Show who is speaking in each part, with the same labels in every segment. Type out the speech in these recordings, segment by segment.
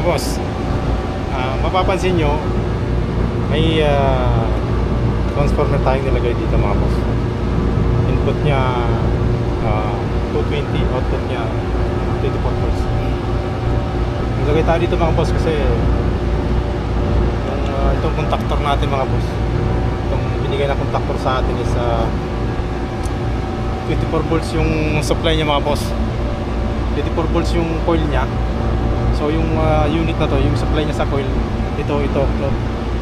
Speaker 1: Mga boss, mapapansin nyo may transformer tayong nilagay dito mga boss. Input nya 220, output nya 24 volts. Nilagay tayo dito mga boss kasi yung itong contactor natin mga boss, itong binigay na contactor sa atin is 24 volts yung supply nya mga boss. 24 volts yung coil nya. So yung unit na to, yung supply niya sa coil, ito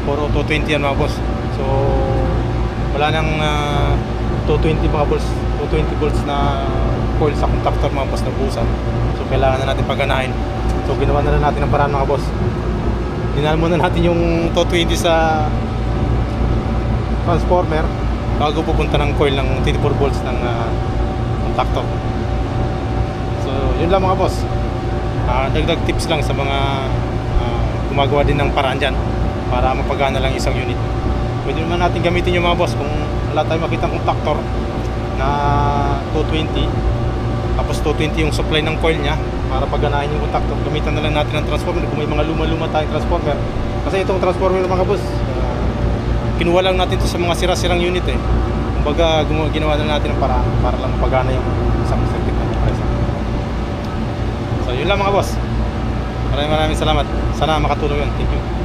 Speaker 1: for 220 yan mga boss. So wala nang 220 mga volts, 220 volts na coil sa contactor mga boss na busan. So kailangan na natin paganahin. So ginawa na lang natin ang paraan mga boss. Dinala muna natin yung 220 sa transformer bago pupunta ng coil ng 24 volts ng contactor. So yun lang mga boss. Dagdag tips lang sa mga gumagawa din ng paraan dyan para mapagana lang isang unit. Pwede naman natin gamitin yung mga boss kung wala tayong makitang contactor na 220 tapos 220 yung supply ng coil nya para paganahin yung contactor. Gamitan na lang natin ang transformer kung may mga luma-luma tayong transformer, kasi itong transformer mga boss kinuha lang natin to sa mga sira-sirang unit kumbaga ginawa na natin ang paraan para lang mapagana yung isang circuit na compressor. So yun lang mga boss. Maraming salamat. Sana makatulong yun. Thank you.